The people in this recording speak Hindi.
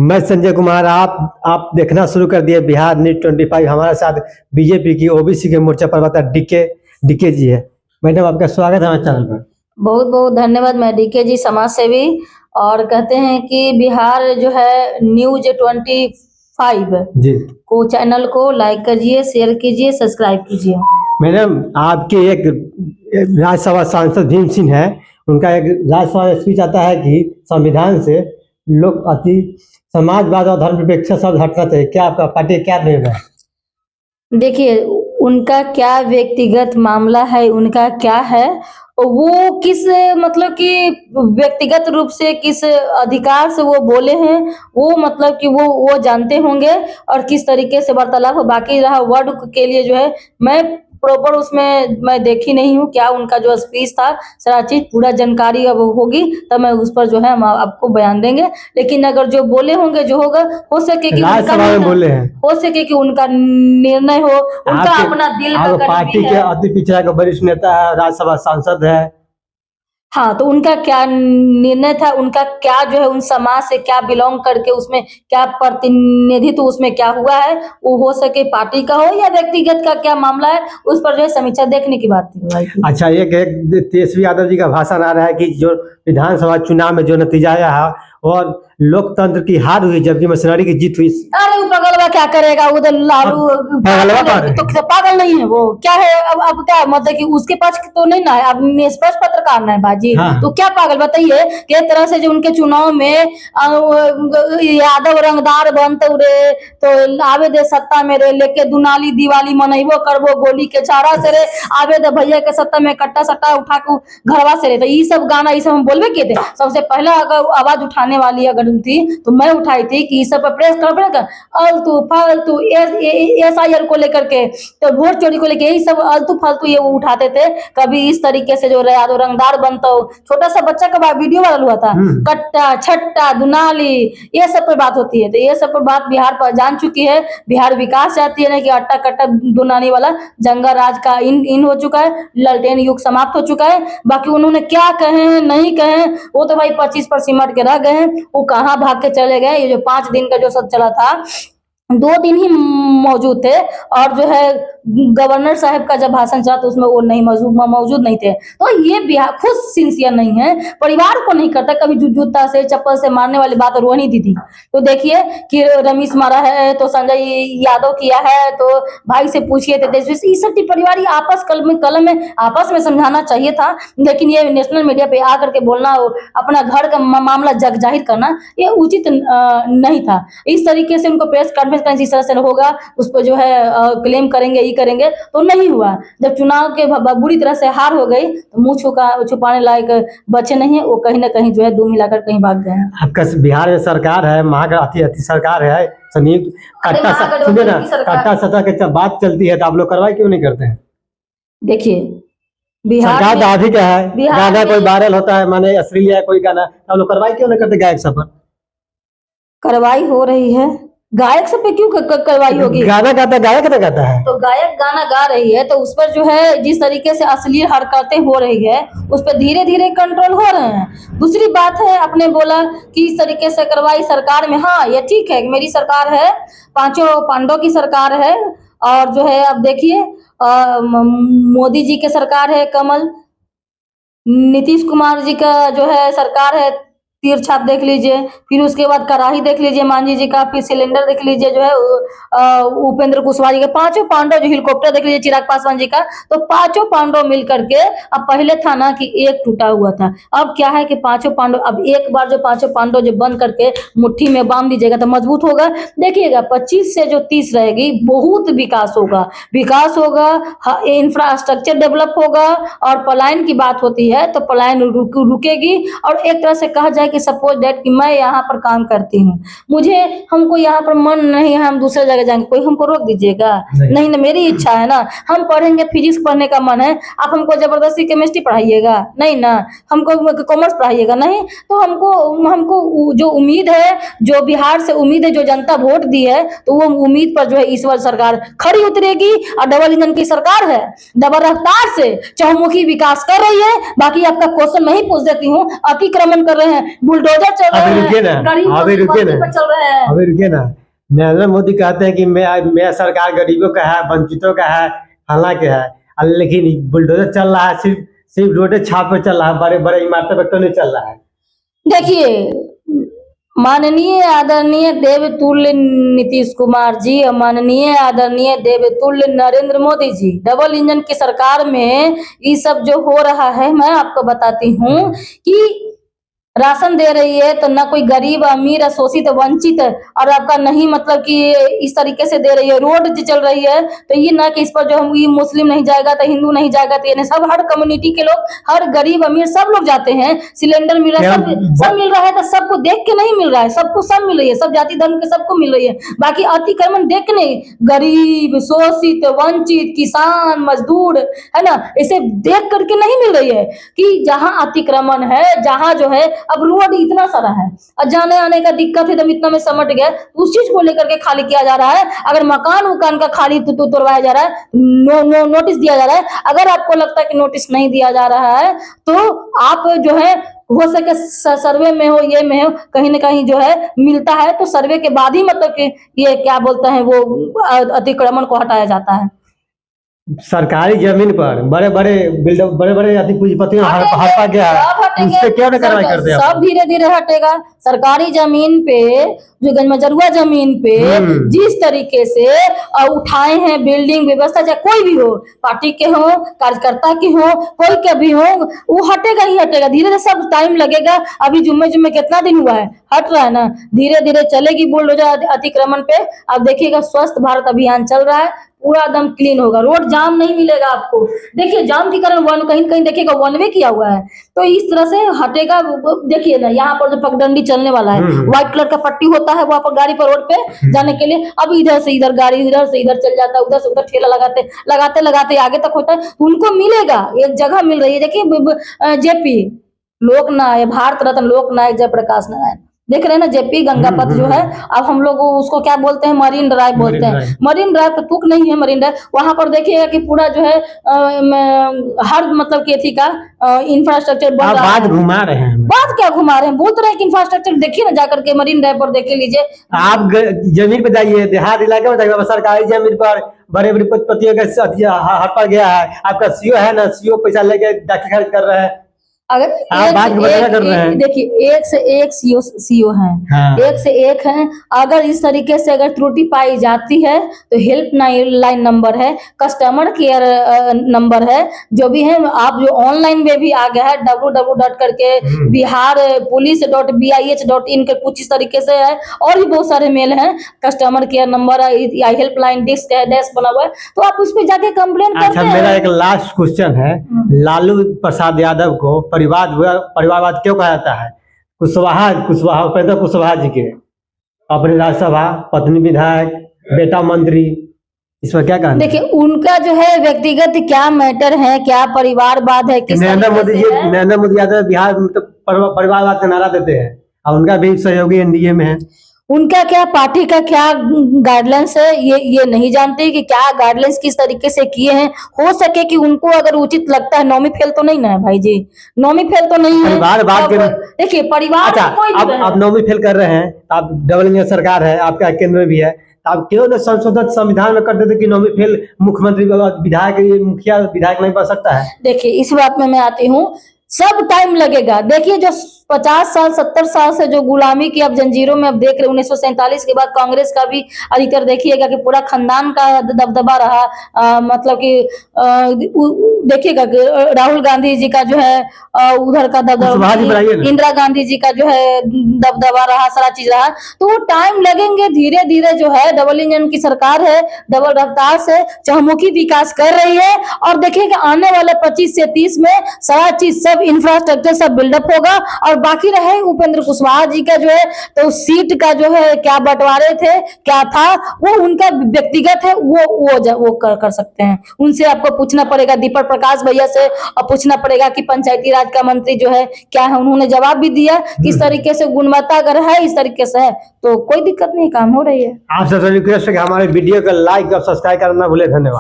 मैं संजय कुमार। आप देखना शुरू कर दिए बिहार न्यूज 25। हमारे साथ बीजेपी की ओबीसी के मोर्चा प्रवक्ता डीके जी है। मैडम, आपका स्वागत है हमारे चैनल पर। बहुत बहुत धन्यवाद। मैं डीके जी, समाज सेवी, और कहते हैं कि बिहार जो है न्यूज 25 जी को चैनल को लाइक कीजिए, शेयर कीजिए, सब्सक्राइब कीजिए। मैडम, आपके एक राज्यसभा सांसद भीम सिंह है, उनका एक राज्यसभा स्पीच आता है कि संविधान से लोग अति समाजवाद और धर्मनिरपेक्ष शब्द हटना चाहिए। क्या आपका पार्टी क्या निर्णय है? देखिए, उनका क्या व्यक्तिगत मामला है, उनका क्या है, वो किस मतलब कि व्यक्तिगत रूप से किस अधिकार से वो बोले हैं, वो मतलब कि वो जानते होंगे, और किस तरीके से वार्तालाप हो। बाकी रहा वर्ड के लिए जो है, मैं प्रॉपर उसमें मैं देखी नहीं हूँ क्या उनका जो स्पीच था। सारा चीज पूरा जानकारी अब होगी तब मैं उस पर जो है हम आपको बयान देंगे। लेकिन अगर जो बोले होंगे, जो होगा, हो सके कि राज्यसभा में बोले हैं, हो सके कि उनका निर्णय हो, उनका अपना दिल का पार्टी करीबी के है। अति पिछड़ा का वरिष्ठ नेता है, राज्यसभा सांसद है। हाँ, तो उनका क्या निर्णय था, उनका क्या जो है उन समाज से क्या बिलोंग करके उसमें क्या प्रतिनिधित्व उसमें क्या हुआ है, वो हो सके पार्टी का हो या व्यक्तिगत का क्या मामला है, उस पर जो है समीक्षा देखने की बात थी। अच्छा, एक तेजस्वी यादव जी का भाषण आ रहा है कि जो विधानसभा चुनाव में जो नतीजा आया है और लोकतंत्र की हार हुई जबकि मशीनरी की जीत हुई। अरे वो पगलवा क्या करेगा, उधर लालू तो पागल नहीं है वो, क्या है अब क्या मतलब कि उसके पास तो नहीं ना है, अब निष्पक्ष पत्रकार ना है बाजी। हाँ। तो क्या पागल बताइए कि एक तरह से जो उनके चुनाव में यादव रंगदार बनते रे, तो आवे दे सत्ता में रे, लेके दुनाली दिवाली मनैबो करबो गोली के चारा से रे, आवे दे भैया के सत्ता में कट्टा सट्टा उठा के घरवा से रे। तो ये सब गाना ये सब हम बोलबे किए थे। सबसे पहला अगर आवाज उठाने वाली अगर थी तो मैं उठाई थी कि इस सब पर प्रेस कॉन्फ्रेंस आलतू फालतू SIR को लेकर के, तो वोट चोरी को लेकर यही सब आलतू फालतू ये वो उठाते थे। कभी इस तरीके से जो यादव रंगदार बनता हो, छोटा सा बच्चा का वीडियो वायरल हुआ था, कट्टा छट्टा दुनाली, ये सब पर बात होती है। तो ये सब पर बात बिहार पर जान चुकी है। बिहार विकास चाहती है ना कि अट्टा कट्टा दुनाली वाला जंगा राज का इन हो चुका है, ललटेन युग समाप्त हो चुका है। बाकी उन्होंने क्या कहे हैं नहीं कहे हैं वो तो भाई 25 पर सिमट के रह गए हैं। वो कहाँ भाग के चले गए। ये जो 5 दिन का जो सब चला था, 2 दिन ही मौजूद थे, और जो है गवर्नर साहब का जब भाषण चला तो उसमें वो नहीं मौजूद नहीं थे। तो ये बिहार खुद सिंसियर नहीं है, परिवार को नहीं करता। कभी जूता से चप्पल से मारने वाली बात रोहिणी दीदी, तो देखिए कि रमेश मारा है तो संजय यादव किया है, तो भाई से पूछिए तो तेजस्वी, सब परिवार आपस कलम में आपस में समझाना चाहिए था। लेकिन ये नेशनल मीडिया पे आकर के बोलना, अपना घर का मामला जग जाहिर करना, ये उचित नहीं था। इस तरीके से उनको प्रेस कॉन्फ्रेंस इस तरह से होगा, उस पर जो है क्लेम करेंगे, ये करेंगे, तो नहीं हुआ। जब चुनाव के बुरी तरह से हार हो गई तो मुंह छुपाने लायक बचे नहीं, वो कहीं ना कहीं जो है दो मिलाकर कहीं भाग गए। आपका बिहार में सरकार है, महागठबंधन सरकार है, संयुक्त कट्टा सत्ता की बात चलती है, तो आप लोग कार्रवाई क्यों नहीं करते हैं? देखिए, बिहार सरकार दादी का है, गाना कोई वायरल होता है, माने अश्लील है कोई गाना, आप लोग कार्रवाई क्यों नहीं करते? गायक सब पर कार्रवाई हो रही है, गायक सब पे क्यों कार्रवाई होगी? गाना गाता गायक ना गाता है, तो गायक गाना गा रही है, तो उस पर जो है जिस तरीके से अश्लील हरकतें हो रही है, उस पर धीरे धीरे कंट्रोल हो रहे हैं। दूसरी बात है, आपने बोला कि इस तरीके से कार्रवाई सरकार में, हाँ ये ठीक है, मेरी सरकार है, 5 पांडव की सरकार है, और जो है अब देखिए मोदी जी की सरकार है कमल, नीतीश कुमार जी का जो है सरकार है तीर छाप देख लीजिए, फिर उसके बाद कड़ाही देख लीजिए मांझी जी का, फिर सिलेंडर देख लीजिए जो है उपेंद्र कुशवाहा जी का, 5 पांडव, जो हेलीकॉप्टर देख लीजिए चिराग पासवान जी का। तो 5 पांडव मिल करके, अब पहले था ना कि एक टूटा हुआ था, अब क्या है कि 5 पांडव, अब एक बार जो 5 पांडव जो बंद करके मुट्ठी में बांध दीजिएगा तो मजबूत होगा। देखिएगा 25 से जो 30 रहेगी, बहुत विकास होगा, इंफ्रास्ट्रक्चर डेवलप होगा, और पलायन की बात होती है तो पलायन रुकेगी। और एक तरह से कहा जाए कि सपोज दैट कि मैं यहाँ पर काम करती हूँ, हमको यहाँ पर मन नहीं है, हम दूसरे जगह जाएंगे, कोई हमको रोक दीजिएगा? नहीं ना, मेरी इच्छा है ना, हम पढ़ेंगे, फिजिक्स पढ़ने का मन है, आप हमको जबरदस्ती केमिस्ट्री पढ़ाइएगा? नहीं ना, हमको कॉमर्स पढ़ाइएगा? नहीं। तो हमको जो उम्मीद है, जो बिहार से उम्मीद है, जो जनता वोट दी है, तो वो उम्मीद पर जो है इस बार सरकार खड़ी उतरेगी, और डबल इंजन की सरकार है, डबल रफ्तार से चहुमुखी विकास कर रही है। बाकी आपका क्वेश्चन मैं ही पूछ देती हूँ, अतिक्रमण कर रहे हैं, बुलडोजर चल रहे अभी रुकिए हैं, ना, गरीब अभी रुकिए ना, पर चल रहे हैं। अभी रुकिए ना। नरेंद्र मोदी कहते हैं कि मैं सरकार गरीबों का है, वंचितों का है, फला के है, लेकिन बुलडोजर चल रहा है, सिर्फ रोडे छाप पे चल रहा है, बड़े बड़े इमारतें पे तो नहीं चल रहा है। देखिए, माननीय आदरणीय देवतुल्य नीतीश कुमार जी और माननीय आदरणीय देवतुल्य नरेंद्र मोदी जी, डबल इंजन की सरकार में ये सब जो हो रहा है, मैं आपको बताती हूँ कि राशन दे रही है तो ना कोई गरीब अमीर शोषित वंचित और आपका नहीं, मतलब कि इस तरीके से दे रही है। रोड जो चल रही है तो ये ना कि इस पर जो हम ये मुस्लिम नहीं जाएगा तो हिंदू नहीं जाएगा, तो ये नहीं, सब हर कम्युनिटी के लोग, हर गरीब अमीर सब लोग जाते हैं। सिलेंडर मिल रहा है, सब मिल रहा है, तो सबको देख के नहीं मिल रहा है, सबको सब मिल रही है, सब जाति धर्म के सबको मिल रही है। बाकी अतिक्रमण देख के नहीं, गरीब शोषित वंचित किसान मजदूर है ना, इसे देख करके नहीं मिल रही है कि जहाँ अतिक्रमण है, जहाँ जो है अब रोड इतना सारा है और जाने आने का दिक्कत है, तो इतना में समट गया, उस चीज को लेकर के खाली किया जा रहा है। अगर मकान उकान का खाली तोड़वाया जा रहा है, नोटिस दिया जा रहा है। अगर आपको लगता है कि नोटिस नहीं दिया जा रहा है तो आप जो है हो सके सर्वे में हो, ये में हो, कहीं ना कहीं जो है मिलता है तो सर्वे के बाद ही मतलब कि ये क्या बोलते हैं वो अतिक्रमण को हटाया जाता है। सरकारी जमीन पर बड़े बड़े बिल्डर, बड़े बड़े पूंजीपतियों हड़पा गया है, उस पे क्या कार्रवाई करते हैं? सब धीरे धीरे हटेगा। सरकारी जमीन पे, जो गंजमजरुआ जमीन पे जिस तरीके से उठाए हैं बिल्डिंग व्यवस्था, चाहे कोई भी हो, पार्टी के हो, कार्यकर्ता के हो, कोई के भी हो, वो हटेगा ही हटेगा। धीरे धीरे सब टाइम लगेगा। अभी जुम्मे कितना दिन हुआ है, हट रहा है ना, धीरे धीरे चलेगी बुलडोजर अतिक्रमण पे। अब देखिएगा स्वच्छ भारत अभियान चल रहा है, पूरा एकदम क्लीन होगा, रोड जाम नहीं मिलेगा आपको। देखिए जाम के कारण कहीं कहीं देखिएगा वन वे किया हुआ है, तो इस तरह से हटेगा। देखिए ना, यहाँ पर जो पगडंडी चलने वाला है, व्हाइट कलर का पट्टी होता है वहां पर गाड़ी पर रोड पे जाने के लिए, अब इधर से इधर गाड़ी, इधर से इधर चल जाता है, उधर से उधर ठेला लगाते लगाते लगाते आगे तक होता है। उनको मिलेगा, एक जगह मिल रही है। देखिए जेपी लोकनायक, भारत रत्न लोकनायक जयप्रकाश नारायण, देख रहे हैं ना, जेपी गंगा पथ जो है, अब हम लोग उसको क्या बोलते हैं, मरीन ड्राइव बोलते हैं। मरीन ड्राइव तो तुक नहीं है, मरीन ड्राइव वहां पर देखिएगा कि पूरा जो है हर मतलब के थी का इंफ्रास्ट्रक्चर बन रहा है। घुमा रहे हैं, बात क्या घुमा रहे हैं, बोल रहे हैं कि इंफ्रास्ट्रक्चर देखिए ना, जाकर के मरीन ड्राइव पर देख लीजिए। आप जमीन पे जाइए, देहात इलाके में जाइए, सरकारी जमीन पर बड़े बड़े पतियों का हड़पा गया है। आपका सीओ है ना, सीओ पैसा लेके दाखिल खारिज कर रहा है। अगर देखिए एक से एक सीओ हैं, हाँ। एक से एक हैं। अगर इस तरीके से अगर त्रुटि पाई जाती है तो हेल्प लाइन नंबर है, कस्टमर केयर नंबर है, जो भी है। आप जो ऑनलाइन में भी आ गया है www करके biharpolice.bih.in के कुछ इस तरीके से है, और भी बहुत सारे मेल हैं, कस्टमर केयर नंबर या हेल्पलाइन डिस्क है, डैश बना हुआ है, तो आप उस पर जाके कंप्लेन करते हैं। मेरा एक लास्ट क्वेश्चन है, लालू प्रसाद यादव को परिवारवाद क्यों कहा जाता है? कुशवाहा उपेंद्र कुशवाहा जी के अपने राज्यसभा, पत्नी विधायक, बेटा मंत्री, इस पर क्या कहना? देखिए उनका जो है व्यक्तिगत क्या मैटर है, क्या परिवारवाद है, नरेंद्र मोदी यादव बिहार में तो परिवारवाद का नारा देते हैं, और उनका भी सहयोगी एनडीए में है। उनका क्या, पार्टी का क्या गाइडलाइंस है, ये नहीं जानते कि क्या गाइडलाइंस किस तरीके से किए हैं। हो सके कि उनको अगर उचित लगता है, नौमी फेल तो नहीं ना है भाई जी, नौमी फेल तो नहीं है। देखिए परिवार आप नौमी फेल कर रहे हैं, आप डबल इंजन सरकार है, आपका केंद्र भी है, तो आप क्यों न संशोधित संविधान में कर देते कि नौमी फेल मुख्यमंत्री विधायक, मुखिया विधायक नहीं बन सकता है? देखिए इस बात में मैं आती हूँ, सब टाइम लगेगा। देखिए जो 50 साल 70 साल से जो गुलामी की अब जंजीरों में अब देख रहे, 1947 के बाद कांग्रेस का भी अधिकतर देखिएगा कि पूरा खानदान का दबदबा रहा। मतलब कि देखिएगा राहुल गांधी जी का जो है उधर का दबदबा, इंदिरा गांधी जी का जो है दबदबा रहा, सारा चीज रहा। तो वो टाइम लगेंगे, धीरे धीरे जो है डबल इंजन की सरकार है, डबल रफ्तार से चहुमुखी विकास कर रही है। और देखिएगा आने वाले 25 से 30 में सारा चीज, सब इंफ्रास्ट्रक्चर सब बिल्डअप होगा। और बाकी रहे उपेंद्र कुशवाहा जी का जो है, तो सीट का जो है क्या बंटवारे थे, क्या था, वो उनका व्यक्तिगत है, वो कर सकते हैं। उनसे आपको पूछना पड़ेगा, दीपक प्रकाश भैया से, और पूछना पड़ेगा कि पंचायती राज का मंत्री जो है क्या है। उन्होंने जवाब भी दिया किस तरीके से गुणवत्ता अगर है इस तरीके से है तो कोई दिक्कत नहीं, काम हो रही है। आप सबसे रिक्वेस्ट है कि हमारे वीडियो को लाइक और सब्सक्राइब करना भूले। धन्यवाद।